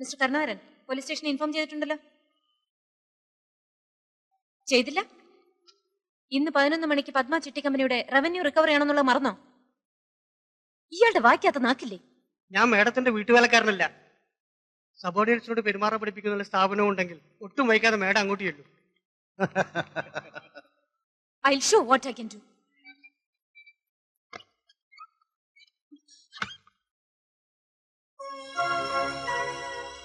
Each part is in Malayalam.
മിസ്റ്റർ കരുണാകരൻ, പോലീസ് സ്റ്റേഷനെ ഇൻഫോം ചെയ്തിട്ടുണ്ടല്ലോ? ചെയ്തില്ല? ഇന്ന് 11 മണിക്ക് പത്മ ചിട്ടി കമ്പനിയുടെ റവന്യൂ റിക്കവറി ആണെന്നുള്ളത് മറന്നോ? ഇയാളുടെ വായിക്കാത്ത നാക്കില്ലേ? ഞാൻ മേഡത്തിന്റെ വീട്ടുവേലക്കാരനല്ല. സബോർഡിനേറ്റ്സിനോട് പെരുമാറാൻ പഠിപ്പിക്കുന്ന സ്ഥാപനം ഉണ്ടെങ്കിൽ ഒട്ടും വൈകാതെ മേഡം അങ്ങോട്ട് ചെല്ലു. I'll show what I can do.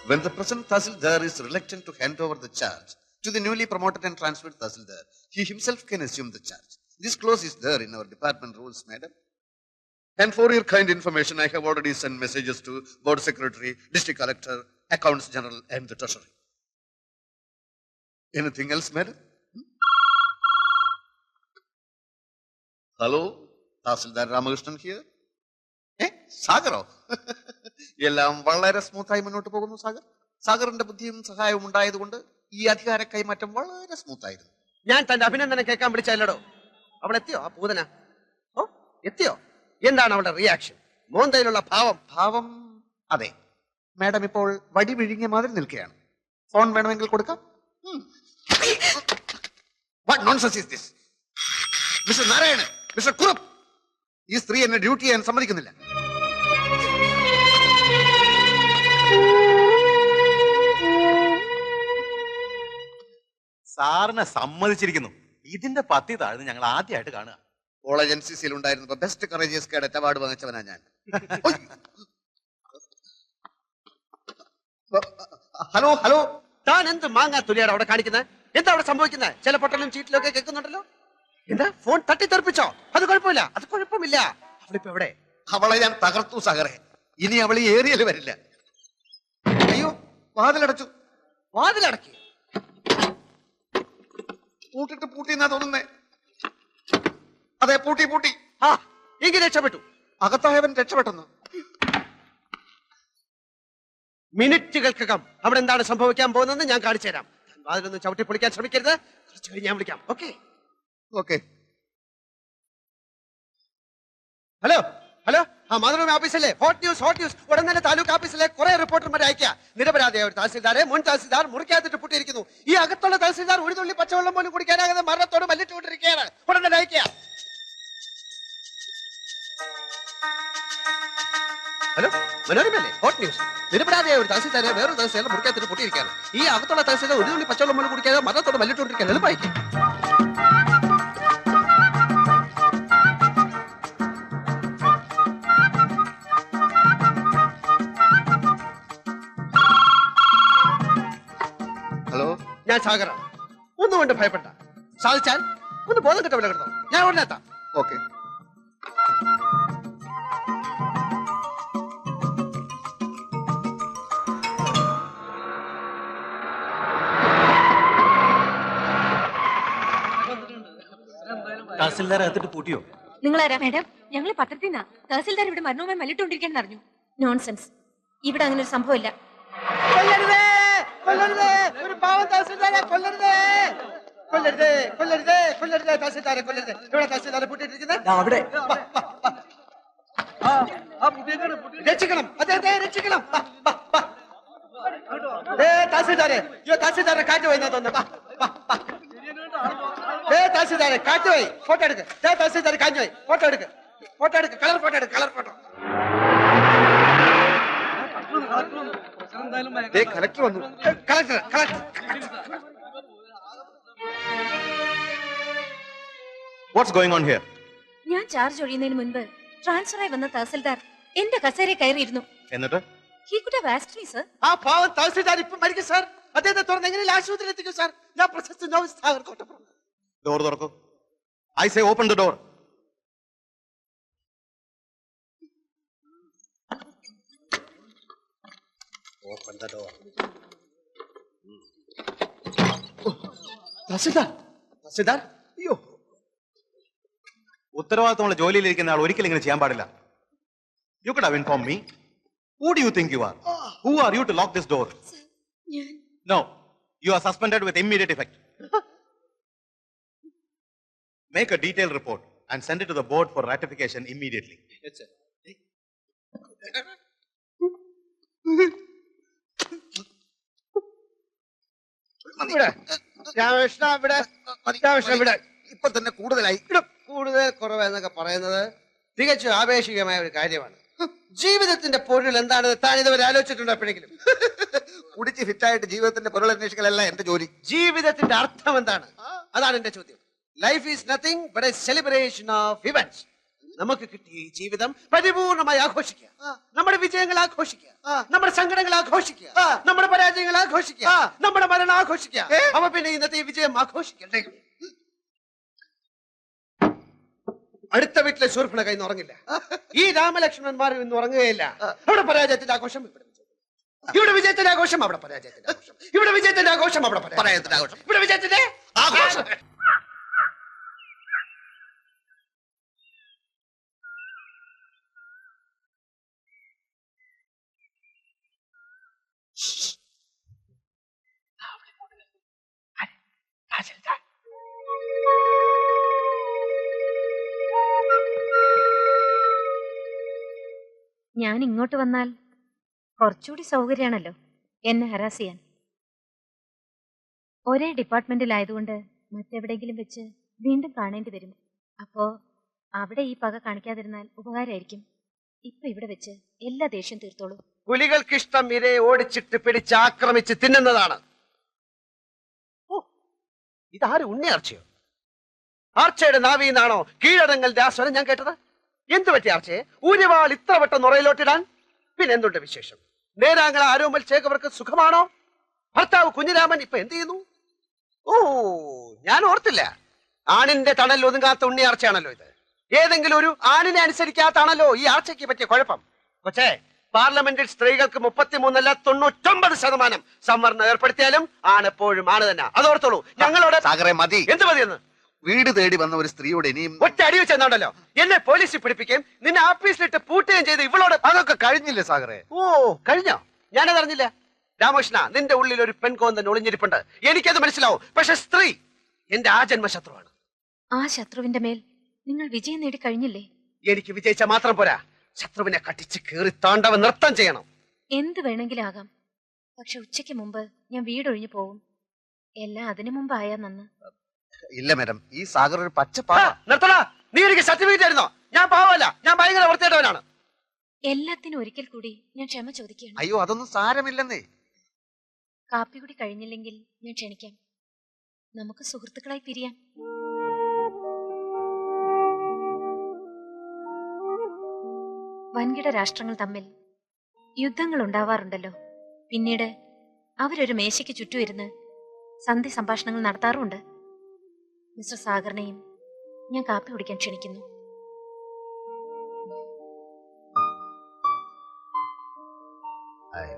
When the present Tahsildar is reluctant to hand over the charge to the newly promoted and transferred Tahsildar, he himself can assume the charge. This clause is there in our department rules, madam. And for your kind information, I have already sent messages to Board Secretary, District Collector, Accounts General and the Treasury. Anything else, madam? Hello, Tahsildar Ramakrishnan here. സാഗറോ? എല്ലാം വളരെ സ്മൂത്തായി മുന്നോട്ട് പോകുന്നു സാഗർ. സാഗറിന്റെ ബുദ്ധിയും സഹായവും ഉണ്ടായതുകൊണ്ട് ഈ അധികാര കൈമാറ്റം വളരെ സ്മൂത്തായിരുന്നു. ഞാൻ തന്റെ അഭിനന്ദനം കേൾക്കാൻ വിളിച്ചല്ലോ. അവൾ എത്തിയോ? ആ പൂതന എത്തിയോ? എന്താണ് അവളുടെ റിയാക്ഷൻ? മോന്തയിലുള്ള ഭാവം? അതെ, മാഡം ഇപ്പോൾ വടി വിഴുങ്ങിയ മാതിരി നിൽക്കുകയാണ്. ഫോൺ വേണമെങ്കിൽ കൊടുക്കാം. What nonsense is this? Mister Narayanan, mister Kurup, ഈ സ്ത്രീ എന്നെ ഡ്യൂട്ടി ചെയ്യാൻ സമ്മതിക്കുന്നില്ല. സാറിനെ സമ്മതിച്ചിരിക്കുന്നു. ഇതിന്റെ പത്തി താഴ്ന്ന് ഞങ്ങൾ ആദ്യമായിട്ട് കാണുക. കോളേജ് NCCയിൽ ഉണ്ടായിരുന്നപ്പോ ബെസ്റ്റ് കറേജിയസ് കേഡറ്റ് അവാർഡ് വാങ്ങിച്ചവനാ ഞാൻ. ഹലോ ഹലോ, താൻ എന്ത് മാങ്ങാ തുലിയാണ് അവിടെ കാണിക്കുന്നത്? എന്താ അവിടെ സംഭവിക്കുന്നത്? ചില പൊട്ടലും ചീറ്റിലും ഒക്കെ കേൾക്കുന്നുണ്ടല്ലോ. എന്താ ഫോൺ തട്ടിത്തെറിപ്പിച്ചോ? അത് കുഴപ്പമില്ല, അത് കുഴപ്പമില്ല. അവളിപ്പോ എവിടെ? അവളെ ഞാൻ തകർത്തു സാഗറെ. ഇനി അവൾ ഈ ഏരിയയിൽ വരില്ല. അയ്യോ, വാതിലടച്ചു. വാതിലടക്കി? പൂട്ടിട്ട് പൂട്ടിന്നാ തോന്നുന്നേ. അതെ, പൂട്ടി. ആ, എങ്കിൽ രക്ഷപ്പെട്ടു. അകത്തായവൻ രക്ഷപ്പെട്ടെന്ന്. മിനിറ്റുകൾക്കകം അവിടെ എന്താണ് സംഭവിക്കാൻ പോകുന്നത് ഞാൻ കാണിച്ചു തരാം. വാതിലൊന്നും ചവിട്ടി പൊളിക്കാൻ ശ്രമിക്കരുത്. കുറച്ച് കഴിഞ്ഞ് ഞാൻ വിളിക്കാം. ഓക്കെ? ഹലോ ഹലോ, ആ മാതൃഭൂമി ഓഫീസല്ലേ? Hot news. ഉടൻ തന്നെ താലൂക്ക് ഓഫീസിലെ കുറെ റിപ്പോർട്ടർമാരെ അയക്കുക. നിരപരാധിയായ ഒരു തഹസിൽദാരെ മുൻ തഹസിൽദാർ മുറിക്കാത്തിട്ട് പൂട്ടിയിരിക്കുന്നു. ഈ അകത്തുള്ള തഹസിൽദാർ ഒരു തുള്ളി പച്ചവെള്ളം പോലും കുടിക്കാനാകാതെ മരണത്തോട് മല്ലിട്ടുകൊണ്ടിരിക്കുകയാണ്. ഉടൻ തന്നെ അയക്കുക. ഹലോ, മനോരമല്ലേ? Hot news. നിരപരാധിയായ ഒരു തഹസിൽദാരെ വേറൊരു തഹസിൽദാർ മുറിക്കാത്തിട്ട് പൂട്ടിയിരിക്കുകയാണ്. ഈ അകത്തുള്ള തഹസിൽദാർ ഒരു തുള്ളി പച്ചവെള്ളം പോലും കുടിക്കാതെ മരണത്തോട് മല്ലിട്ടുകൊണ്ടിരിക്കുകയാണ്. എളുപ്പമായിരിക്കും. ഹലോ, ഞാൻ സാഗറാണ്. ഒന്നും കൊണ്ട് ഭയപ്പെട്ട. സാധിച്ചാൽ ഒന്ന് ബോധം കിട്ട വില കിടന്നോ. ഞാൻ ഉടനെ എത്താം. ഓക്കെ. തഹസിൽദാർ അകത്തിട്ട് പൂട്ടിയോ? നിങ്ങളാരാ? മാഡം, ഞങ്ങൾ പത്രത്തിൽ നിന്നാ. തഹസിൽദാർ ഇവിടെ മരണവുമായി മല്ലിട്ടുകൊണ്ടിരിക്കാൻ അറിഞ്ഞു. നോൺസെൻസ്, ഇവിടെ അങ്ങനെ ഒരു സംഭവമില്ല. ഒരു പാവം തഹസിൽദാരെ കൊല്ലരുതേ. തഹസിൽദാരെ കൊല്ലരുത്. ഇവിടെ തഹസിൽദാരെ പൂട്ടിയിട്ടിരിക്കുന്നത് അവിടെ. രക്ഷിക്കണം, അദ്ദേഹത്തെ രക്ഷിക്കണം. തഹസിൽദാരെ കാറ്റ് പോയി തോന്നുന്നു. തഹസിൽദാരെ കാറ്റ് പോയി. ഫോട്ടോ എടുക്ക്. തഹസിൽദാരെ കാറ്റ് പോയി. ഫോട്ടോ എടുക്ക്. Colour photo. കളക്ടർ വന്നു. Collector. What's going on here? ഞാൻ ചാർജ് ഒഴിയുന്നതിന് മുൻപ് ട്രാൻസ്ഫറായി വന്ന തഹസിൽദാർ എന്റെ കസേരയിൽ കയറിയിരുന്നു. എന്നിട്ട് He could have asked me, sir. ആ പാവം തഹസിൽദാർ ഇപ്പം മരിക്കും സാർ. അദ്ദേഹത്തെ തുറന്ന് എങ്ങനെയും ആശുപത്രിയിൽ എത്തിക്കും സാർ. ഞാൻ പ്രശസ്ത നോവലിസ്റ്റ് സാഗർ കോട്ടപ്പുറം. ഡോർ തുറക്കൂ. I say open the door. Open the door. Tahsildar അയ്യോ, ഉത്തരവാദിത്തമുള്ള ജോലിയിലിരിക്കുന്ന ആൾ ഒരിക്കലും ഇങ്ങനെ ചെയ്യാൻ പാടില്ല. You could have inform me. Who do you think you are? Who are you to lock this door? No, you are suspended with immediate effect. Make a detailed report and send it to the board for ratification immediately. yes sir. ഇവിടെ രാമകൃഷ്ണ ഇവിടെ രാമകൃഷ്ണ ഇവിടെ ഇപ്പൊ തന്നെ കൂടുതലായി. ഇവിടെ കൂടുതൽ കുറവ് എന്നൊക്കെ പറയുന്നത് തികച്ചും ആവേശികമായ ഒരു കാര്യമാണ്. ജീവിതത്തിന്റെ പൊരുൾ എന്താണെന്ന് താൻ ഇതുവരെ ആലോചിച്ചിട്ടുണ്ടോ എപ്പോഴെങ്കിലും? കുടിച്ച് ഫിറ്റായിട്ട് ജീവിതത്തിന്റെ പൊരുൾ അന്വേഷിക്കലല്ല എന്റെ ജോലി. ജീവിതത്തിന്റെ അർത്ഥം എന്താണ്? അതാണ് എന്റെ ചോദ്യം. Life is nothing but A celebration of events. നമുക്ക് കിട്ടിയ ഈ ജീവിതം പരിപൂർണമായി ആഘോഷിക്കുക, നമ്മുടെ വിജയങ്ങൾ ആഘോഷിക്കുക, നമ്മുടെ സങ്കടങ്ങൾ ആഘോഷിക്കുക, നമ്മുടെ പരാജയങ്ങൾ ആഘോഷിക്കുക, നമ്മുടെ മരണം ആഘോഷിക്കുക. അപ്പൊ പിന്നെ ഇന്നത്തെ ഈ വിജയം ആഘോഷിക്കണ്ടേ? അടുത്ത വീട്ടിലെ ശൂർപ്പണ കൈന്ന് ഉറങ്ങില്ല. ഈ രാമലക്ഷ്മണന്മാരും ഇന്ന് ഉറങ്ങുകയില്ല. അവിടെ പരാജയത്തിന്റെ ആഘോഷം, ഇവിടെ വിജയത്തിന്റെ ആഘോഷം, അവിടെ പരാജയത്തിന്റെ ആഘോഷം, ഇവിടെ വിജയത്തിന്റെ ആഘോഷം, അവിടെ പരാജയത്തിന്റെ ആഘോഷം, ഇവിടെ വിജയത്തിന്റെ ആഘോഷം. ഞാൻ ഇങ്ങോട്ട് വന്നാൽ കുറച്ചുകൂടി സൗകര്യമാണല്ലോ എന്നെ ഹരാസ് ചെയ്യാൻ. ഒരേ ഡിപ്പാർട്ട്മെന്റിലായതുകൊണ്ട് മറ്റെവിടെയെങ്കിലും വെച്ച് വീണ്ടും കാണേണ്ടി വരും. അപ്പോ അവിടെ ഈ പക കാണിക്കാതിരുന്നാൽ ഉപകാരമായിരിക്കും. ഇപ്പൊ ഇവിടെ വെച്ച് എല്ലാ ദേഷ്യം തീർത്തോളൂ. പുലികൾക്കിഷ്ടം ഇരയെ ഓടിച്ചിട്ട് പിടിച്ച് ആക്രമിച്ച് തിന്നുന്നതാണ്. ഇതാര് ഉണ്ണിയാർച്ചയോ? ആർച്ചയുടെ നാവിന്നാണോ കീഴടങ്ങളുടെ ആ സ്വരം ഞാൻ കേട്ടത്? എന്തു പറ്റി ആർച്ചയെ ഊരിവാൾ ഇത്ര വട്ടം നുറയിലോട്ടിടാൻ? പിന്നെ എന്തുണ്ട് വിശേഷം? നേരാങ്ങള ആരോമൽ ചേകവർക്ക് സുഖമാണോ? ഭർത്താവ് കുഞ്ഞിരാമൻ ഇപ്പൊ എന്ത് ചെയ്യുന്നു? ഓ, ഞാൻ ഓർത്തില്ല. ആണിന്റെ തണൽ ഒതുങ്ങാത്ത ഉണ്ണിയാർച്ചയാണല്ലോ ഇത്. ഏതെങ്കിലും ഒരു ആണിനെ അനുസരിക്കാത്താണല്ലോ ഈ ആർച്ചയ്ക്ക് പറ്റിയ കുഴപ്പം. കൊച്ചേ, പാർലമെന്റിൽ സ്ത്രീകൾക്ക് 33 അല്ല 99% സംവരണം ഏർപ്പെടുത്തിയാലും ആണെപ്പോഴും ആണ് തന്നെ. അതോർത്തോളൂ. ഞങ്ങളോട് സാഗറെ മതി. എന്ത് മതിയെന്ന്? വീട് തേടി വന്ന ഒരു സ്ത്രീയോട് ഇനിയും ഒറ്റ അടി വെച്ചെന്നുണ്ടല്ലോ എന്നെ പോലീസിൽ പിടിപ്പിക്കുകയും നിന്നെ ആഫീസിലിട്ട് പൂട്ടുകയും ചെയ്ത് ഇവളോട്. അതൊക്കെ കഴിഞ്ഞില്ലേ സാഗറെ? ഓ, കഴിഞ്ഞോ? ഞാനത് അറിഞ്ഞില്ല. രാമകൃഷ്ണ, നിന്റെ ഉള്ളിൽ ഒരു പെൺകോന്തൻ ഒളിഞ്ഞിരിപ്പുണ്ട്. എനിക്കത് മനസ്സിലാവും. പക്ഷെ സ്ത്രീ എന്റെ ആജന്മ ശത്രുവാണ്. ആ ശത്രുവിന്റെ മേൽ നിങ്ങൾ വിജയം നേടി കഴിഞ്ഞില്ലേ? എനിക്ക് വിജയിച്ച മാത്രം പോരാ, ശത്രുവിനെ കട്ടിച്ച് കീറി താണ്ടവ നൃത്തം ചെയ്യണം. എന്ത് വേണമെങ്കിലും ആകാം. പക്ഷെ ഉച്ചയ്ക്ക് മുമ്പ് ഞാൻ വീടൊഴിഞ്ഞു പോവും. എല്ലാം അതിനു മുമ്പായാ നന്ന്. ഇല്ല മാഡം, ഈ സാഗർ ഒരു പച്ച നിർത്തടാ. നീ എനിക്ക് സർട്ടിഫിക്കറ്റ് ആയിരുന്നോ? ഞാൻ പാവല്ല, ഞാൻ ഭയങ്കര വൃത്തിയായിട്ടവനാണ്. എല്ലാത്തിനും ഒരിക്കൽ കൂടി ഞാൻ ക്ഷമ ചോദിക്കുകയാണ്. അയ്യോ, അതൊന്നും സാരമില്ലെന്നേ. കാപ്പി കൂടി കഴിഞ്ഞില്ലെങ്കിൽ ഞാൻ ക്ഷണിക്കാം. നമുക്ക് സുഹൃത്തുക്കളായി പിരിയാം. വൻകിട രാഷ്ട്രങ്ങൾ തമ്മിൽ യുദ്ധങ്ങൾ ഉണ്ടാവാറുണ്ടല്ലോ. പിന്നീട് അവരൊരു മേശയ്ക്ക് ചുറ്റും ഇരുന്ന് സന്ധി സംഭാഷണങ്ങൾ നടത്താറുമുണ്ട്. മിസ്റ്റർ സാഗറിനെയും ഞാൻ കാപ്പി കുടിക്കാൻ ക്ഷണിക്കുന്നു. ആയി.